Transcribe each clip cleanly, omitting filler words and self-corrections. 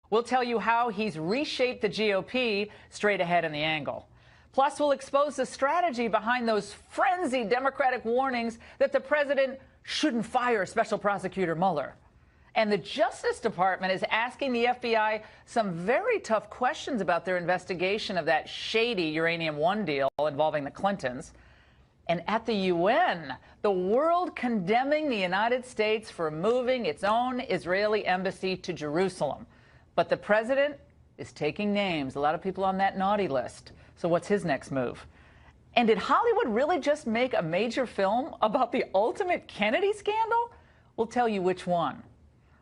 We'll tell you how he's reshaped the GOP straight ahead in the angle. Plus, we'll expose the strategy behind those frenzied Democratic warnings that the president shouldn't fire Special Prosecutor Mueller. And the Justice Department is asking the FBI some very tough questions about their investigation of that shady Uranium One deal involving the Clintons. And at the UN, the world condemning the United States for moving its own Israeli embassy to Jerusalem. But the president is taking names, a lot of people on that naughty list. So what's his next move? And did Hollywood really just make a major film about the ultimate Kennedy scandal? We'll tell you which one.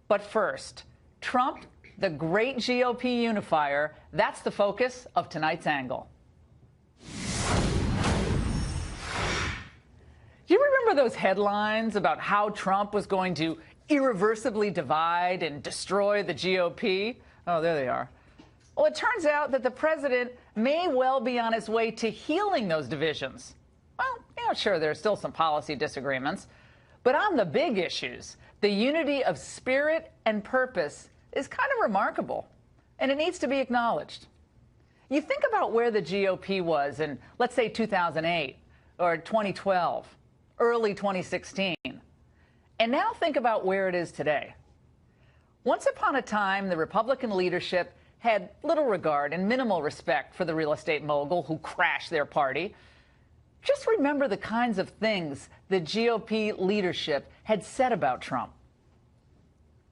But first, Trump, the great GOP unifier, that's the focus of tonight's angle. Do you remember those headlines about how Trump was going to irreversibly divide and destroy the GOP? Oh, there they are. Well, it turns out that the president may well be on his way to healing those divisions. Well, yeah, sure, there's still some policy disagreements. But on the big issues, the unity of spirit and purpose is kind of remarkable, and it needs to be acknowledged. You think about where the GOP was in, let's say, 2008 or 2012, early 2016, and now think about where it is today. Once upon a time, the Republican leadership had little regard and minimal respect for the real estate mogul who crashed their party. Just remember the kinds of things the GOP leadership had said about Trump.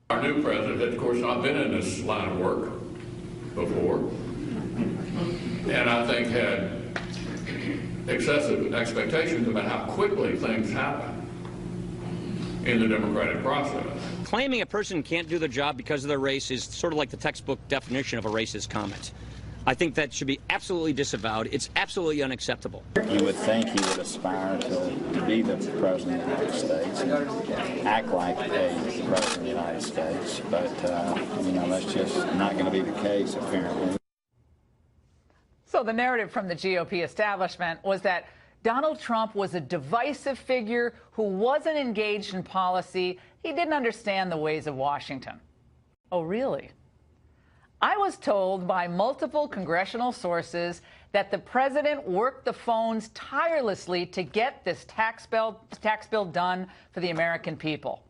Our new president had, of course, not been in this line of work before, and I think had excessive expectations about how quickly things happen in the democratic process. Claiming a person can't do the job because of their race is sort of like the textbook definition of a racist comment. I think that should be absolutely disavowed. It's absolutely unacceptable. You would think he would aspire to be the president of the United States and act like a president of the United States, but you know, that's just not going to be the case, apparently. So the narrative from the GOP establishment was that Donald Trump was a divisive figure who wasn't engaged in policy. He didn't understand the ways of Washington. Oh, really? I was told by multiple congressional sources that the president worked the phones tirelessly to get this tax bill done for the American people.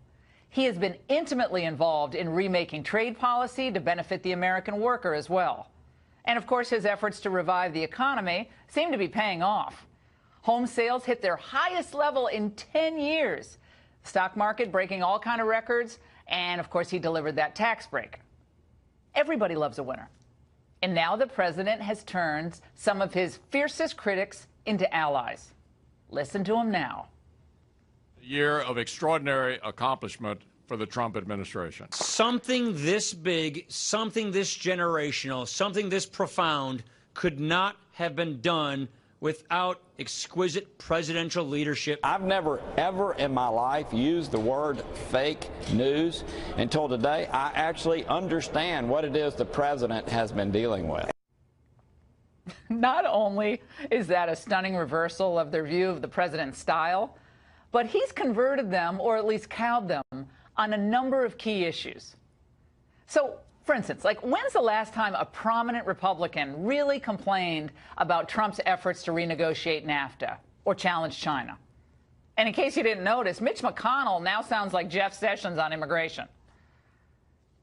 He has been intimately involved in remaking trade policy to benefit the American worker as well. And of course, his efforts to revive the economy seem to be paying off. Home sales hit their highest level in 10 years. Stock market breaking all kinds of records. And of course, he delivered that tax break. Everybody loves a winner. And now the president has turned some of his fiercest critics into allies. Listen to him now. A year of extraordinary accomplishment for the Trump administration. Something this big, something this generational, something this profound could not have been done without exquisite presidential leadership. I've never, ever in my life used the word fake news until today. I actually understand what it is the president has been dealing with. Not only is that a stunning reversal of their view of the president's style, but he's converted them, or at least cowed them, on a number of key issues. So, for instance, like, when's the last time a prominent Republican really complained about Trump's efforts to renegotiate NAFTA or challenge China? And in case you didn't notice, Mitch McConnell now sounds like Jeff Sessions on immigration.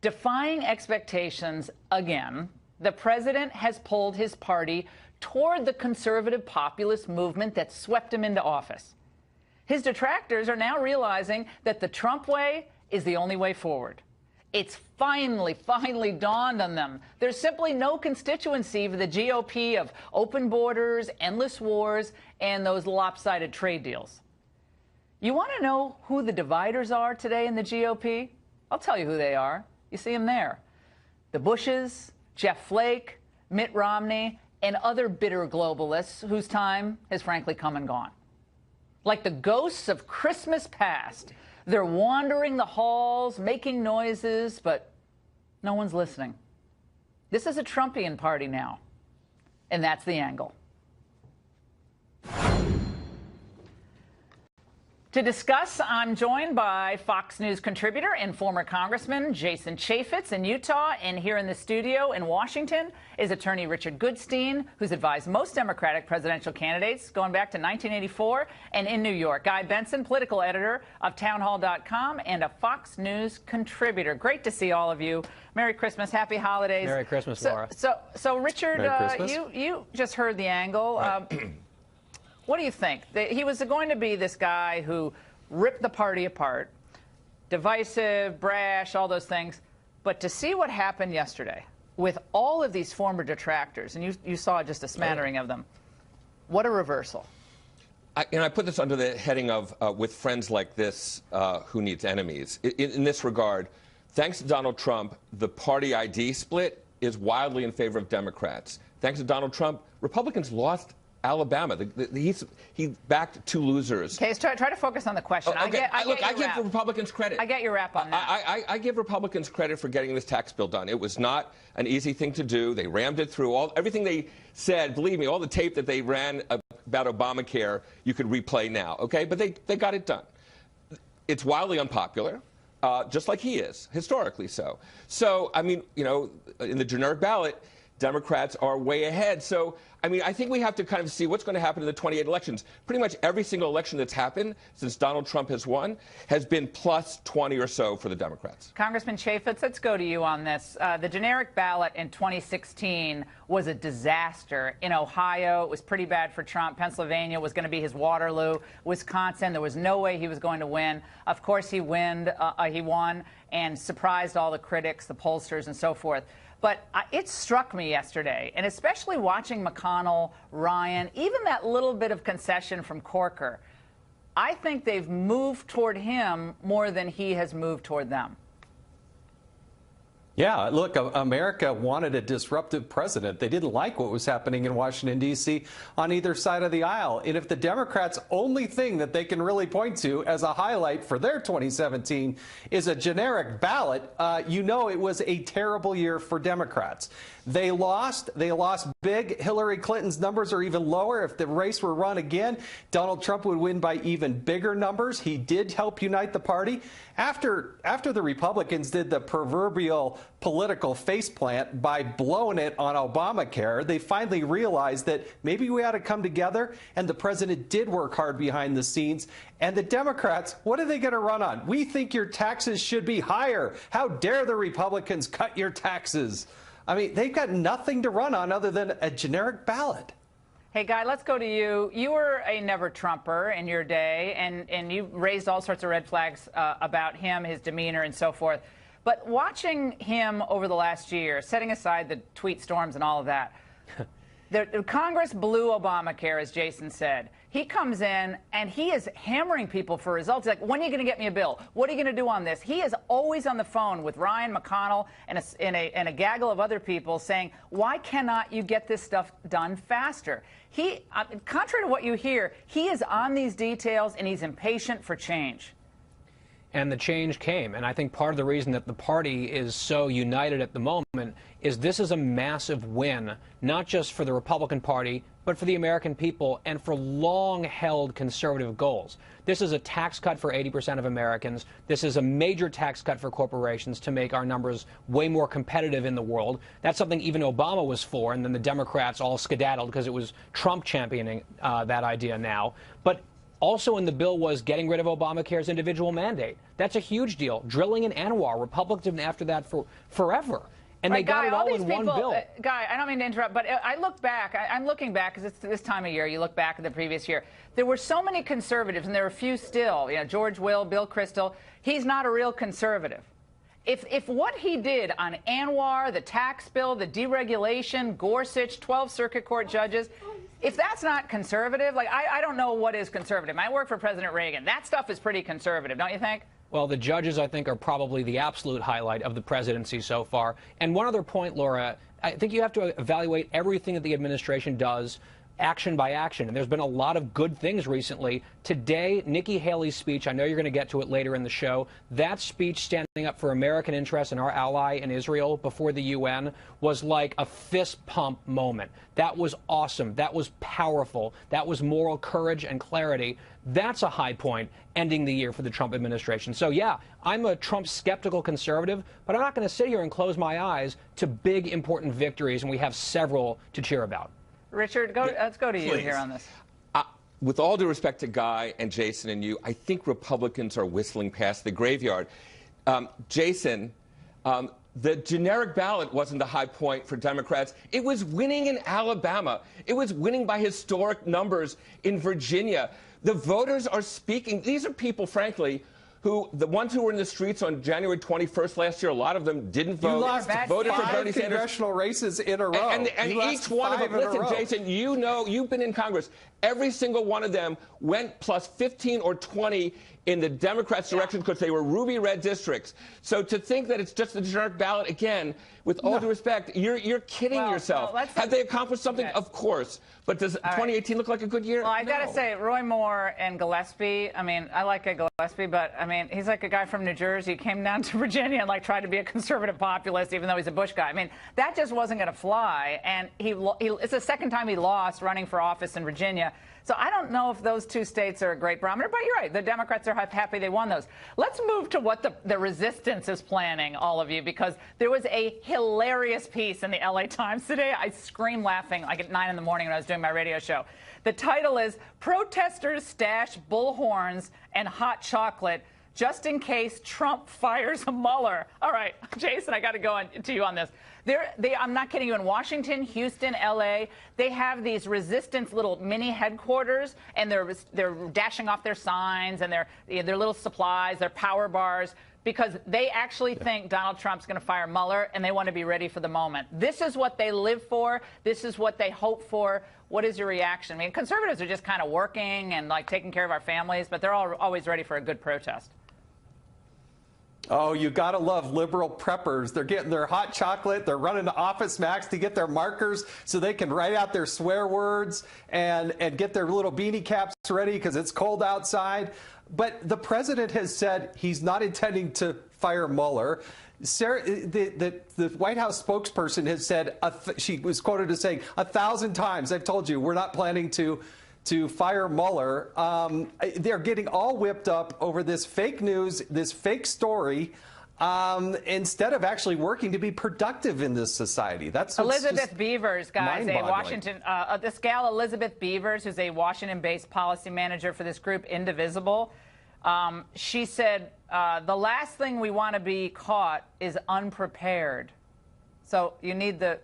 Defying expectations again, the president has pulled his party toward the conservative populist movement that swept him into office. His detractors are now realizing that the Trump way is the only way forward. It's finally dawned on them. There's simply no constituency for the GOP of open borders, endless wars, and those lopsided trade deals. You want to know who the dividers are today in the GOP? I'll tell you who they are. You see them there. The Bushes, Jeff Flake, Mitt Romney, and other bitter globalists whose time has frankly come and gone. Like the ghosts of Christmas past, they're wandering the halls, making noises, but no one's listening. This is a Trumpian party now, and that's the angle. To discuss, I'm joined by Fox News contributor and former Congressman Jason Chaffetz in Utah, and here in the studio in Washington is attorney Richard Goodstein, who's advised most Democratic presidential candidates going back to 1984, and in New York, Guy Benson, political editor of townhall.com and a Fox News contributor. Great to see all of you. Merry Christmas, happy holidays. Merry Christmas, Laura. So Richard, Christmas. you just heard the angle. Right. What do you think? He was going to be this guy who ripped the party apart, divisive, brash, all those things. But to see what happened yesterday with all of these former detractors, and you saw just a smattering of them, what a reversal. I put this under the heading of with friends like this, who needs enemies? In this regard, thanks to Donald Trump, the party ID split is wildly in favor of Democrats. Thanks to Donald Trump, Republicans lost Alabama. He backed two losers. Okay, try to focus on the question. I I give the Republicans credit. I get your rap on that. I give Republicans credit for getting this tax bill done. It was not an easy thing to do. They rammed it through. Everything they said, believe me, all the tape that they ran about Obamacare, you could replay now, okay? But they got it done. It's wildly unpopular, just like he is, historically so. So, I mean, you know, in the generic ballot, Democrats are way ahead. So, I mean, I think we have to kind of see what's going to happen in the 28 elections. Pretty much every single election that's happened since Donald Trump has won has been plus 20 or so for the Democrats. Congressman Chaffetz, let's go to you on this. The generic ballot in 2016 was a disaster. In Ohio, it was pretty bad for Trump. Pennsylvania was going to be his Waterloo. Wisconsin, there was no way he was going to win. Of course, he won and surprised all the critics, the pollsters, and so forth. But it struck me yesterday, and especially watching McConnell, Ryan, even that little bit of concession from Corker, I think they've moved toward him more than he has moved toward them. Yeah, look, America wanted a disruptive president. They didn't like what was happening in Washington, D.C. on either side of the aisle. And if the Democrats' only thing that they can really point to as a highlight for their 2017 is a generic ballot, you know it was a terrible year for Democrats. They lost big. Hillary Clinton's numbers are even lower. If the race were run again, Donald Trump would win by even bigger numbers. He did help unite the party. After the Republicans did the proverbial political faceplant by blowing it on Obamacare, they finally realized that maybe we ought to come together, and the president did work hard behind the scenes. And the Democrats, what are they going to run on? We think your taxes should be higher. How dare the Republicans cut your taxes? I mean, they've got nothing to run on other than a generic ballot. Hey, Guy, let's go to you. You were a never-Trumper in your day, and you raised all sorts of red flags about him, his demeanor, and so forth. But watching him over the last year, setting aside the tweet storms and all of that, the Congress blew Obamacare, as Jason said. He comes in, and he is hammering people for results. He's like, when are you going to get me a bill? What are you going to do on this? He is always on the phone with Ryan, McConnell, and a gaggle of other people saying, why cannot you get this stuff done faster? He, contrary to what you hear, he is on these details, and he's impatient for change. And the change came. And I think part of the reason that the party is so united at the moment is this is a massive win, not just for the Republican Party, but for the American people and for long-held conservative goals. This is a tax cut for 80% of Americans. This is a major tax cut for corporations to make our numbers way more competitive in the world. That's something even Obama was for, and then the Democrats all skedaddled because it was Trump championing that idea now. But also in the bill was getting rid of Obamacare's individual mandate. That's a huge deal. Drilling in Anwar, Republicans have been after that for forever. And they got it all in one bill. Guy, I don't mean to interrupt, but I look back. I'm looking back because it's this time of year. You look back at the previous year. There were so many conservatives, and there are a few still. You know, George Will, Bill Kristol. He's not a real conservative. If what he did on Anwar, the tax bill, the deregulation, Gorsuch, 12 Circuit Court judges, if that's not conservative, like I don't know what is conservative. I work for President Reagan. That stuff is pretty conservative, don't you think? Well, the judges, I think, are probably the absolute highlight of the presidency so far. And one other point, Laura, I think you have to evaluate everything that the administration does action by action. And there's been a lot of good things recently. Today, Nikki Haley's speech, I know you're going to get to it later in the show, that speech standing up for American interests and our ally in Israel before the UN was like a fist pump moment. That was awesome. That was powerful. That was moral courage and clarity. That's a high point ending the year for the Trump administration. So, yeah, I'm a Trump skeptical conservative, but I'm not going to sit here and close my eyes to big, important victories, and we have several to cheer about. Richard, let's go to you here on this. With all due respect to Guy and Jason and you, I think Republicans are whistling past the graveyard. Jason, the generic ballot wasn't the high point for Democrats. It was winning in Alabama. It was winning by historic numbers in Virginia. The voters are speaking. These are people, frankly, who, the ones who were in the streets on January 21st last year, a lot of them didn't vote. You lost voted for Bernie Sanders. Congressional races in a row. And each one of them, listen, Jason, you know, you've been in Congress. Every single one of them went plus 15 or 20 in the Democrats' direction because they were ruby red districts. So to think that it's just the generic ballot, again, with all due respect, you're kidding yourself. Have they accomplished something? Okay. Of course. But does 2018 look like a good year? Well, I got to say, Roy Moore and Gillespie, I mean, I like Gillespie, but, I mean, he's like a guy from New Jersey, came down to Virginia and, like, tried to be a conservative populist, even though he's a Bush guy. I mean, that just wasn't going to fly. And it's the second time he lost running for office in Virginia. So I don't know if those two states are a great barometer, but you're right. The Democrats are happy they won those. Let's move to what the resistance is planning, all of you, because there was a hilarious piece in the LA Times today. I screamed laughing like at 9 in the morning when I was doing my radio show. The title is "Protesters Stash Bullhorns and Hot Chocolate Just in Case Trump Fires Mueller." All right, Jason, I got to go to you on this. I'm not kidding you. In Washington, Houston, L.A., they have these resistance little mini headquarters, and they're dashing off their signs and their little supplies, their power bars, because they actually think Donald Trump's going to fire Mueller, and they want to be ready for the moment. This is what they live for. This is what they hope for. What is your reaction? I mean, conservatives are just kind of working and like taking care of our families, but they're always ready for a good protest. Oh, you gotta love liberal preppers. They're getting their hot chocolate. They're running to Office Max to get their markers so they can write out their swear words and get their little beanie caps ready because it's cold outside. But the president has said he's not intending to fire Mueller. Sarah, the White House spokesperson has said, she was quoted as saying 1,000 times, I've told you, we're not planning to fire Mueller. They're getting all whipped up over this fake news, this fake story, instead of actually working to be productive in this society. That's Elizabeth Beavers, guys, a Washington, this gal Elizabeth Beavers, who's a Washington-based policy manager for this group, Indivisible. She said, the last thing we want to be caught is unprepared. So you need the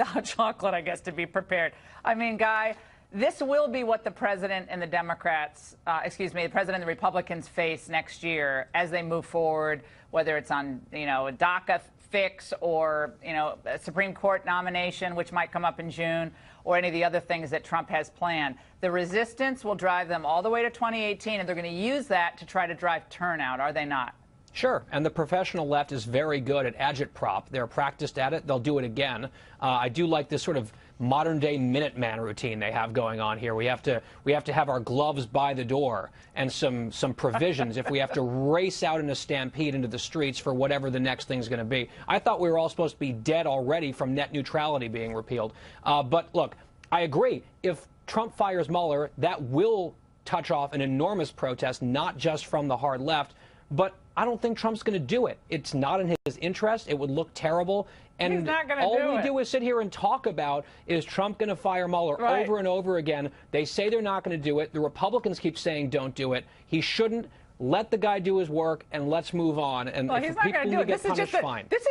hot chocolate, I guess, to be prepared. I mean, Guy, this will be what the president and the Democrats, the president and the Republicans face next year as they move forward, whether it's on, a DACA fix or, a Supreme Court nomination, which might come up in June, or any of the other things that Trump has planned. The resistance will drive them all the way to 2018, and they're going to use that to try to drive turnout, are they not? Sure, and the professional left is very good at agitprop. They're practiced at it. They'll do it again. I do like this sort of modern-day Minuteman routine they have going on here. We have to have our gloves by the door and some provisions if we have to race out in a stampede into the streets for whatever the next thing's going to be. I thought we were all supposed to be dead already from net neutrality being repealed. But look, I agree. If Trump fires Mueller, that will touch off an enormous protest, not just from the hard left, but I don't think Trump's going to do it. It's not in his interest. It would look terrible. And all we do is sit here and talk about is Trump going to fire Mueller over and over again. They say they're not going to do it. The Republicans keep saying don't do it. He shouldn't. Let the guy do his work and let's move on. And well, he's not going to do it. This is just fine. This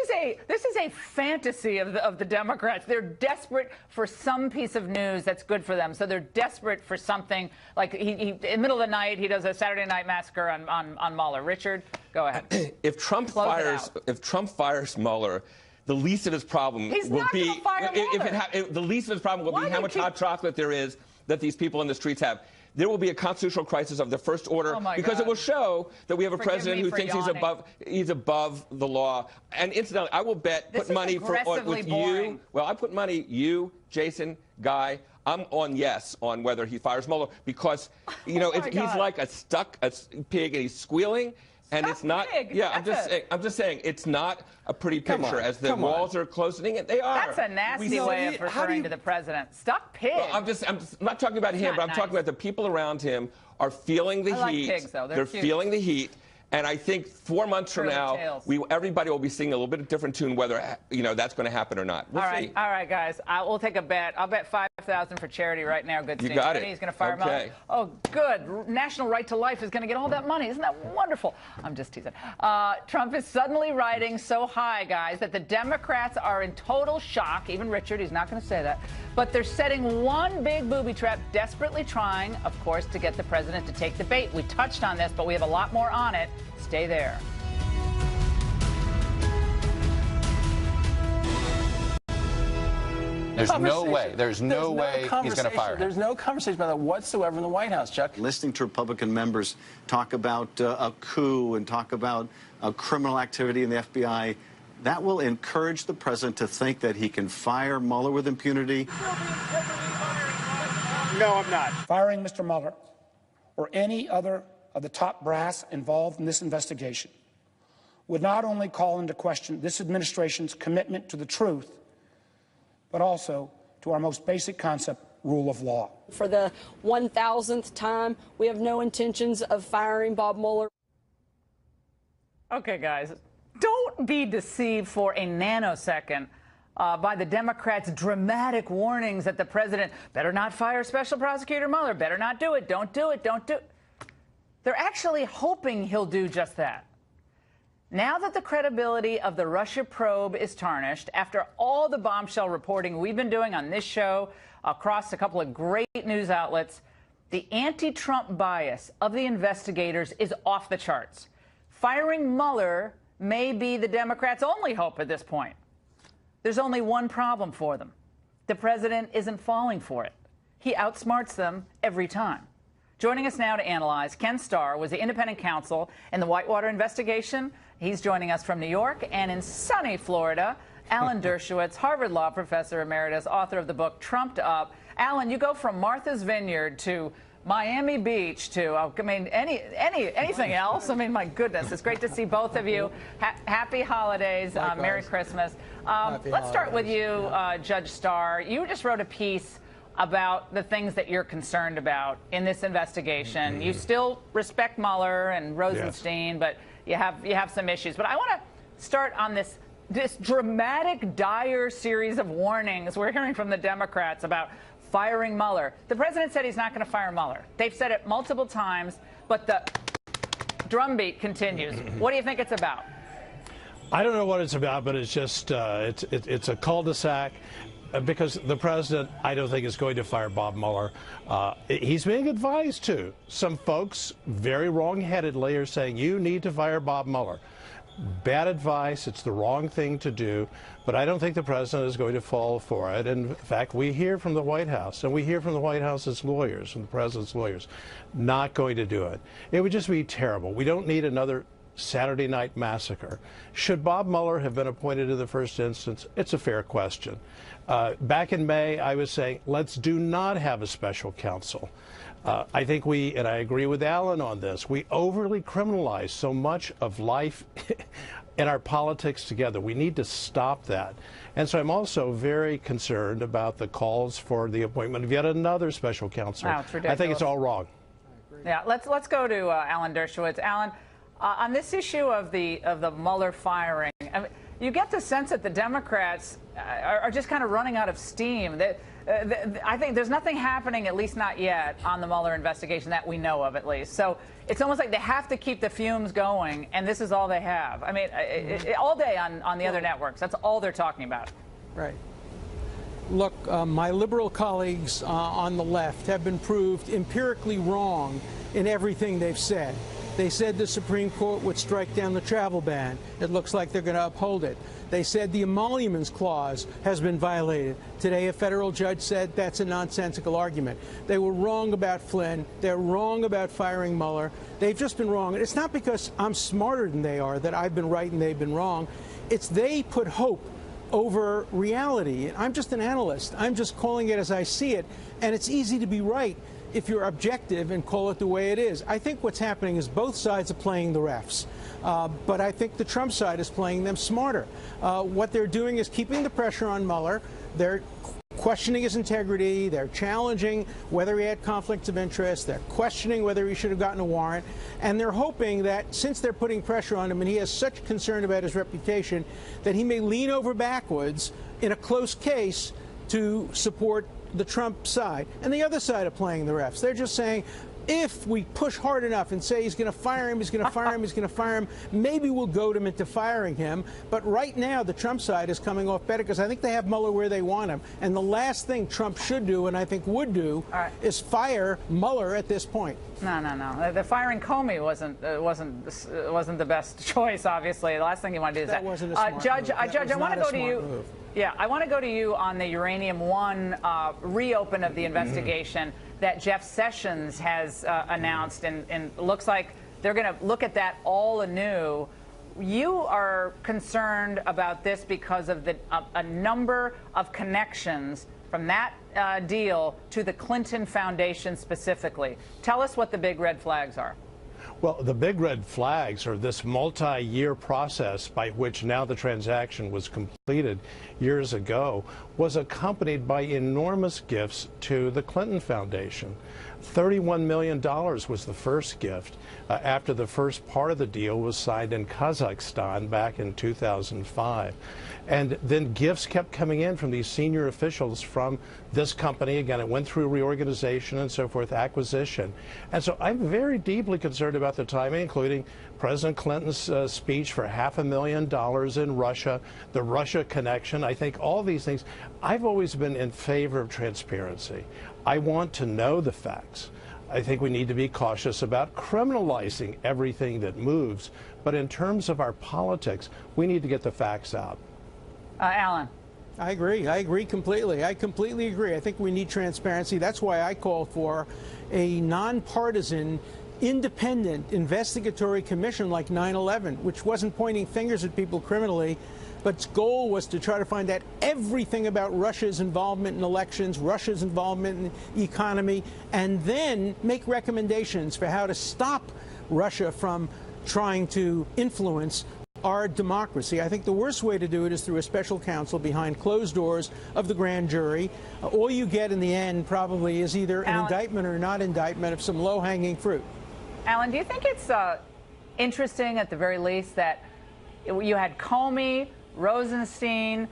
is a fantasy of the Democrats. They're desperate for some piece of news that's good for them. So they're desperate for something like in the middle of the night he does a Saturday Night Massacre on Mueller. Richard, go ahead. If Trump fires Mueller, the least of his problem will be the least of his problem will be how much hot chocolate there is that these people in the streets have. There will be a constitutional crisis of the first order because it will show that we have a president who thinks he's above the law. And incidentally, I will bet, put money with you. Well, I put money, you, Jason, Guy, I'm on yes on whether he fires Mueller because, you know, he's like a stuck pig and he's squealing. And it's not. Pig. Yeah, I'm just saying it's not a pretty picture as the walls are closing. And they are. That's a nasty way of referring to the president. Stuck pig. Well, I'm not talking about him, but I'm talking about the people around him are feeling the heat. Like pigs, though. They're cute. Feeling the heat. And I think 4 months from now, everybody will be singing a little bit of different tune, whether that's going to happen or not. We'll see. All right, guys. We'll take a bet. I'll bet $5,000 for charity right now. Good. You got it. He's going to fire Mueller. Oh, good. National Right to Life is going to get all that money. Isn't that wonderful? I'm just teasing. Trump is suddenly riding so high, guys, that the Democrats are in total shock. Even Richard, he's not going to say that. But they're setting one big booby trap, desperately trying, of course, to get the president to take the bait. We touched on this, but we have a lot more on it. Stay there. There's no way he's going to fire him. There's no conversation about that whatsoever in the White House, Chuck. Listening to Republican members talk about a coup and talk about criminal activity in the FBI, that will encourage the president to think that he can fire Mueller with impunity. No, I'm not. Firing Mr. Mueller or any other of the top brass involved in this investigation would not only call into question this administration's commitment to the truth, but also to our most basic concept, rule of law. For the 1,000th time, we have no intentions of firing Bob Mueller. Okay, guys, don't be deceived for a nanosecond by the Democrats' dramatic warnings that the president better not fire Special Prosecutor Mueller, better not do it, don't do it, don't do it. They're actually hoping he'll do just that. Now that the credibility of the Russia probe is tarnished, after all the bombshell reporting we've been doing on this show across a couple of great news outlets, the anti-Trump bias of the investigators is off the charts. Firing Mueller may be the Democrats' only hope at this point. There's only one problem for them. The president isn't falling for it. He outsmarts them every time. Joining us now to analyze, Ken Starr was the independent counsel in the Whitewater investigation. He's joining us from New York, and in sunny Florida, Alan Dershowitz, Harvard Law professor emeritus, author of the book Trumped Up. Alan, you go from Martha's Vineyard to Miami Beach to, anything else. I mean, my goodness, it's great to see both of you. Happy holidays, Merry Christmas. Let's start with you, Judge Starr. You just wrote a piece about the things that you're concerned about in this investigation. You still respect Mueller and Rosenstein, but you have some issues. But I want to start on this dramatic, dire series of warnings we're hearing from the Democrats about firing Mueller. The president said he's not going to fire Mueller. They've said it multiple times, but the drumbeat continues. What do you think it's about? I don't know what it's about, but it's just it's a cul-de-sac. Because the president, I don't think, is going to fire Bob Mueller. He's being advised to. Some folks, very wrong-headedly, are saying, you need to fire Bob Mueller. Bad advice. It's the wrong thing to do. But I don't think the president is going to fall for it. And in fact, we hear from the White House, and we hear from the White House's lawyers, from the president's lawyers, not going to do it. It would just be terrible. We don't need another Saturday night massacre. Should Bob Mueller have been appointed in the first instance? It's a fair question. Back in May, I was saying, let's do not have a special counsel. I think and I agree with Alan on this, we overly criminalize so much of life in our politics together. We need to stop that. And so I'm also very concerned about the calls for the appointment of yet another special counsel. Wow, it's ridiculous. I think it's all wrong. Yeah, let's go to Alan Dershowitz. Alan, on this issue of the Mueller firing, I mean, you get the sense that the Democrats are just kind of running out of steam. I think there's nothing happening, at least not yet, on the Mueller investigation that we know of, at least. So it's almost like they have to keep the fumes going, and this is all they have. I mean, all day on the other networks, that's all they're talking about. Right. Look, my liberal colleagues on the left have been proved empirically wrong in everything they've said. They said the Supreme Court would strike down the travel ban. It looks like they're going to uphold it. They said the emoluments clause has been violated. Today, a federal judge said that's a nonsensical argument. They were wrong about Flynn. They're wrong about firing Mueller. They've just been wrong. And it's not because I'm smarter than they are that I've been right and they've been wrong. It's they put hope over reality. I'm just an analyst. I'm just calling it as I see it, and it's easy to be right if you're objective and call it the way it is. I think what's happening is both sides are playing the refs, but I think the Trump side is playing them smarter. What they're doing is keeping the pressure on Mueller. They're questioning his integrity. They're challenging whether he had conflicts of interest. They're questioning whether he should have gotten a warrant. And they're hoping that since they're putting pressure on him and he has such concern about his reputation, that he may lean over backwards in a close case to support the Trump side. And the other side are playing the refs. They're just saying, if we push hard enough and say he's going to fire him, he's going to fire him, he's going to fire him, maybe we'll goad him into firing him. But right now, the Trump side is coming off better because I think they have Mueller where they want him. And the last thing Trump should do, and I think would do, is fire Mueller at this point. No. The firing Comey wasn't the best choice. Obviously, the last thing you want to do is that wasn't a smart Judge. move. Judge, I want to go to you. Move. Yeah, I want to go to you on the Uranium One reopen of the investigation that Jeff Sessions has announced, and looks like they're going to look at that all anew. You are concerned about this because of a number of connections from that deal to the Clinton Foundation specifically. Tell us what the big red flags are. Well, the big red flags are this multi-year process by which now the transaction was completed years ago was accompanied by enormous gifts to the Clinton Foundation. $31 million was the first gift after the first part of the deal was signed in Kazakhstan back in 2005. And then gifts kept coming in from these senior officials from this company. Again, it went through reorganization and so forth, acquisition. And so I'm very deeply concerned about the timing, including President Clinton's speech for $500,000 in Russia, the Russia connection. I think all these things, I've always been in favor of transparency. I want to know the facts. I think we need to be cautious about criminalizing everything that moves. But in terms of our politics, we need to get the facts out. Alan. I agree. I agree completely. I completely agree. I think we need transparency. That's why I call for a nonpartisan, independent investigatory commission like 9/11, which wasn't pointing fingers at people criminally, but its goal was to try to find out everything about Russia's involvement in elections, Russia's involvement in the economy, and then make recommendations for how to stop Russia from trying to influence our democracy. I think the worst way to do it is through a special counsel behind closed doors of the grand jury. All you get in the end probably is either an indictment or not indictment of some low-hanging fruit. Alan, do you think it's interesting at the very least that you had Comey, Rosenstein,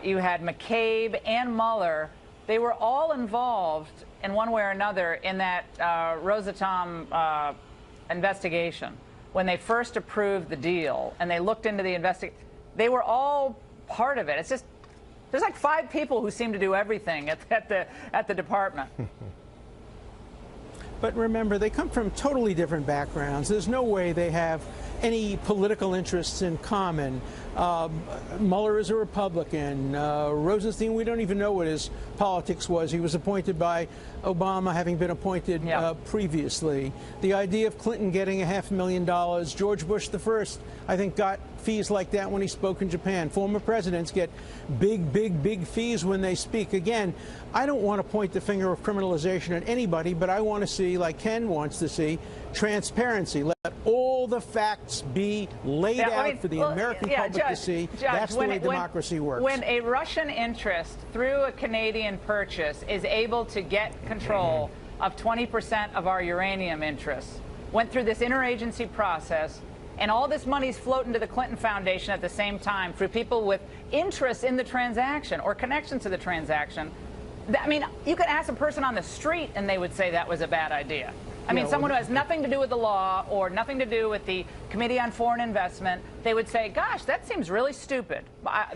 you had McCabe and Mueller? They were all involved in one way or another in that Rosatom investigation. When they first approved the deal and they looked into the investigation, they were all part of it. It's just, there's like 5 people who seem to do everything at the department. But remember, they come from totally different backgrounds. There's no way they have any political interests in common. Mueller is a Republican. Rosenstein, we don't even know what his politics was. He was appointed by Obama, having been appointed previously. The idea of Clinton getting $500,000, George Bush I, I think, got fees like that when he spoke in Japan. Former presidents get big fees when they speak. Again, I don't want to point the finger of criminalization at anybody, but I want to see, like Ken wants to see, transparency. Let all the facts be laid out for the American public to see. That's the way democracy works. When a Russian interest, through a Canadian purchase, is able to get control of 20% of our uranium interests, went through this interagency process, and all this money's floating to the Clinton Foundation at the same time through people with interest in the transaction or connections to the transaction. I mean, you could ask a person on the street and they would say that was a bad idea. I mean, someone who has nothing to do with the law or nothing to do with the Committee on Foreign Investment, they would say, gosh, that seems really stupid,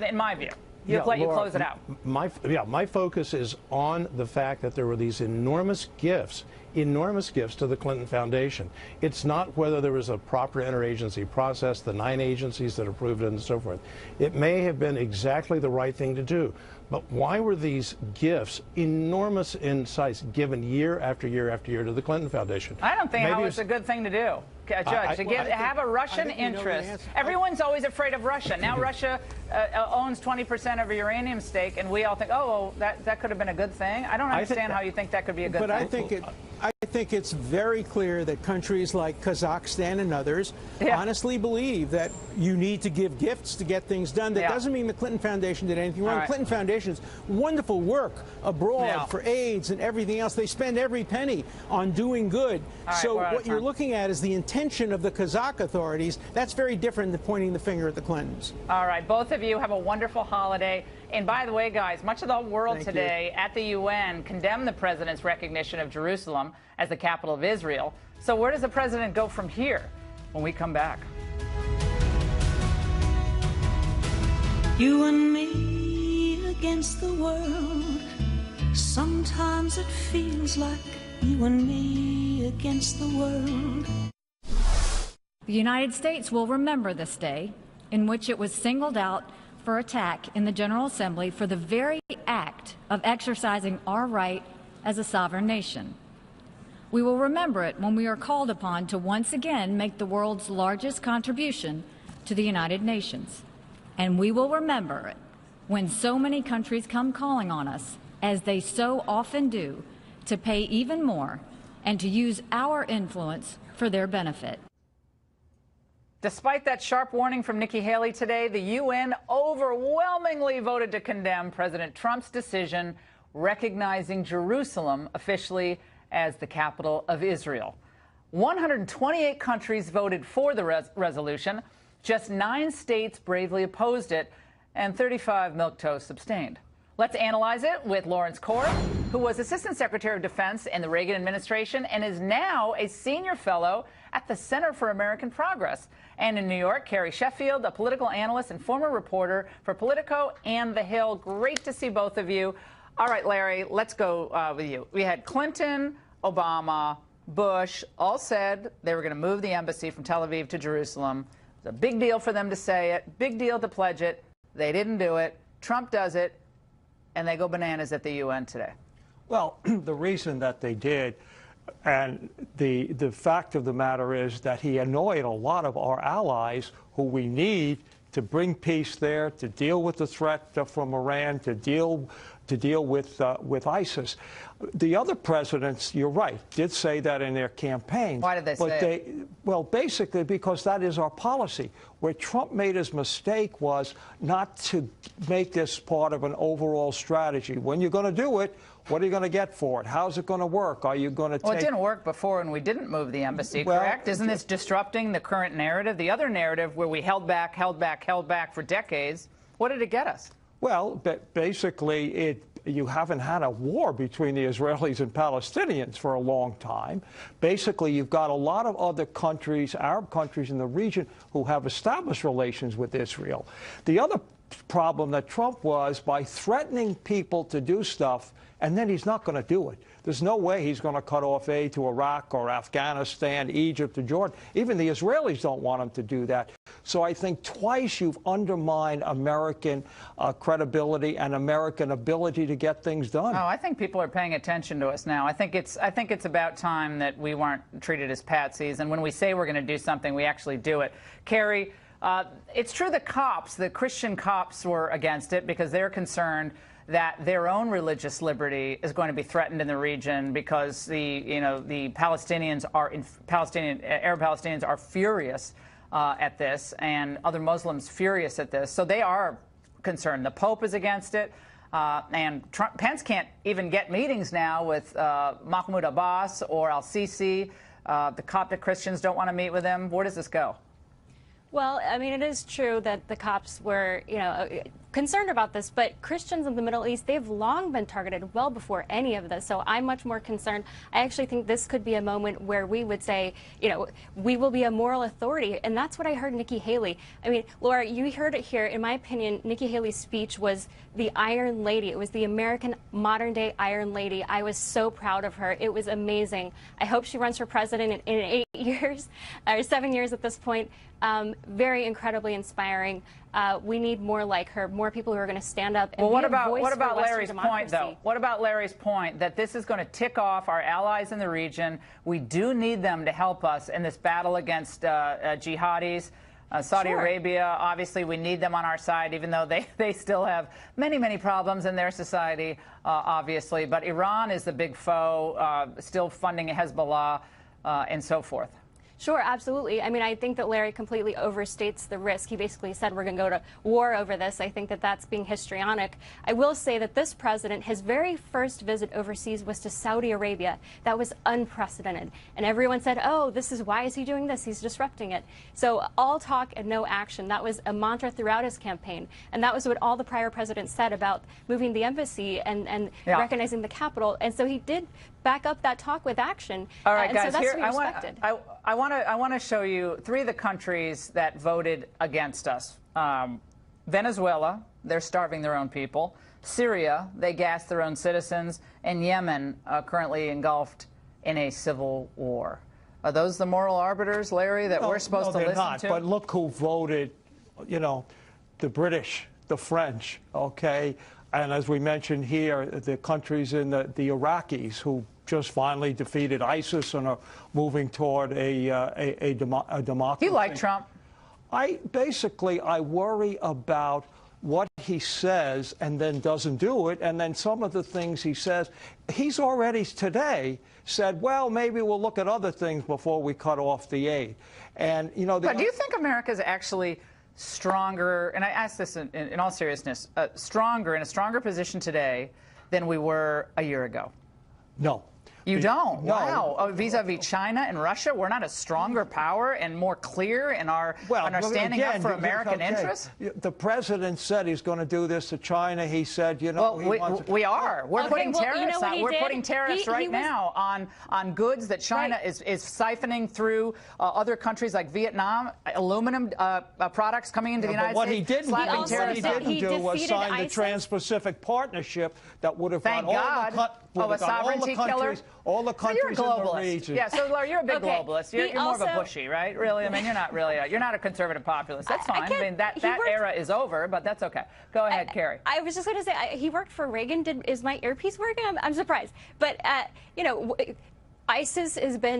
in my view. Let you close it out. My focus is on the fact that there were these enormous gifts to the Clinton Foundation. It's not whether there was a proper interagency process, the 9 agencies that approved it and so forth. It may have been exactly the right thing to do, but why were these gifts, enormous in size, given year after year after year to the Clinton Foundation? I don't think it was a good thing to do. Judge, to have a Russian interest. Everyone's always afraid of Russia. Now Russia owns 20% of a uranium stake, and we all think, oh, well, that could have been a good thing. I don't understand how you think that could be a good thing. But I think it's very clear that countries like Kazakhstan and others honestly believe that you need to give gifts to get things done. That doesn't mean the Clinton Foundation did anything wrong. The Clinton Foundation's wonderful work abroad for AIDS and everything else. They spend every penny on doing good. So what you're looking at is the intention of the Kazakh authorities. That's very different than pointing the finger at the Clintons. All right, both of you have a wonderful holiday. And by the way, guys, much of the world today at the UN condemned the president's recognition of Jerusalem as the capital of Israel. So where does the president go from here when we come back? You and me against the world. Sometimes it feels like you and me against the world. The United States will remember this day in which it was singled out for attack in the General Assembly for the very act of exercising our right as a sovereign nation. We will remember it when we are called upon to once again make the world's largest contribution to the United Nations. And we will remember it when so many countries come calling on us, as they so often do, to pay even more and to use our influence for their benefit. Despite that sharp warning from Nikki Haley today, the UN overwhelmingly voted to condemn President Trump's decision recognizing Jerusalem officially as the capital of Israel. 128 countries voted for the resolution. Just 9 states bravely opposed it, and 35 milquetoast abstained. Let's analyze it with Lawrence Korb, who was Assistant Secretary of Defense in the Reagan administration and is now a senior fellow at the Center for American Progress. And in New York, Carrie Sheffield, a political analyst and former reporter for Politico and The Hill. Great to see both of you. All right, Larry, let's go with you. We had Clinton, Obama, Bush all said they were going to move the embassy from Tel Aviv to Jerusalem. It was a big deal for them to say it, big deal to pledge it. They didn't do it. Trump does it, and they go bananas at the UN today. Well, the reason that they did, and the fact of the matter is that he annoyed a lot of our allies who we need to bring peace there, to deal with the threat from Iran, to deal with ISIS. The other presidents, you're right, did say that in their campaigns. Why did they say it? Well, basically because that is our policy. Where Trump made his mistake was not to make this part of an overall strategy. When you're going to do it, what are you going to get for it? How's it going to work? Are you going to Well, it didn't work before when we didn't move the embassy, correct? Isn't this disrupting the current narrative? The other narrative where we held back for decades, what did it get us? Well, basically, you haven't had a war between the Israelis and Palestinians for a long time. Basically, you've got a lot of other countries, Arab countries in the region, who have established relations with Israel. The other problem that Trump was, by threatening people to do stuff, and then he's not going to do it. There's no way he's going to cut off aid to Iraq or Afghanistan, Egypt, or Jordan. Even the Israelis don't want him to do that. So I think twice you've undermined American credibility and American ability to get things done. Oh, I think people are paying attention to us now. I think it's about time that we weren't treated as patsies, and when we say we're going to do something, we actually do it. Carrie, it's true the Christian cops were against it because they're concerned that their own religious liberty is going to be threatened in the region because the Palestinians are Arab Palestinians are furious at this, and other Muslims furious at this. So they are concerned. The Pope is against it, and Pence can't even get meetings now with Mahmoud Abbas or al-Sisi. The Coptic Christians don't want to meet with him. Where does this go? Well, I mean, it is true that the cops were, concerned about this, but Christians in the Middle East, they've long been targeted well before any of this. So I'm much more concerned. I actually think this could be a moment where we would say, we will be a moral authority. And that's what I heard Nikki Haley. I mean, Laura, you heard it here. In my opinion, Nikki Haley's speech was the Iron Lady. It was the American modern-day Iron Lady. I was so proud of her. It was amazing. I hope she runs for president in 8 years, or 7 years at this point. Very incredibly inspiring. We need more like her, more people who are going to stand up and well, be a voice what about for Western Larry's democracy. point, though? What about Larry's point that this is going to tick off our allies in the region? We do need them to help us in this battle against jihadis. Saudi Arabia, obviously, we need them on our side, even though they still have many, many problems in their society, obviously. But Iran is the big foe, still funding Hezbollah and so forth. Sure, absolutely. I mean, I think that Larry completely overstates the risk. He basically said we're going to go to war over this. I think that that's being histrionic. I will say that this president, his very first visit overseas was to Saudi Arabia. That was unprecedented. And everyone said, oh, why is he doing this? He's disrupting it. So all talk and no action. That was a mantra throughout his campaign. And that was what all the prior presidents said about moving the embassy and recognizing the capital. And so he did back up that talk with action. All right, guys, so that's here, to be respected. I want to show you 3 of the countries that voted against us. Venezuela, they're starving their own people. Syria, they gassed their own citizens. And Yemen, currently engulfed in a civil war. Are those the moral arbiters, Larry, that we're supposed to listen not, to? But look who voted, the British, the French, okay? And as we mentioned here, the countries in the Iraqis who just finally defeated ISIS and are moving toward a democracy. You like Trump? I worry about what he says and then doesn't do it, and then some of the things he says. He's already today said, well, maybe we'll look at other things before we cut off the aid. And, But do you think America's actually stronger, and I ask this in all seriousness, in a stronger position today than we were a year ago? No. You don't? No. Wow. Oh, vis-a-vis China and Russia, we're not a stronger power and more clear in our standing up for American interests? The president said he's going to do this to China. He said, we are. We're putting tariffs on. We're putting tariffs right now on goods that China is siphoning through other countries like Vietnam, aluminum products coming into the United States. What he didn't do was sign the Trans-Pacific Partnership that would have got all the countries so you're a in the region. Yeah, so Laura, you're a big globalist. You're more of a Bushy, right? Really? I mean, you're not a conservative populist. That's fine. I mean, that era is over, but that's okay. Go ahead, Carrie. I was just going to say, he worked for Reagan. Is my earpiece working? I'm surprised. But, ISIS has been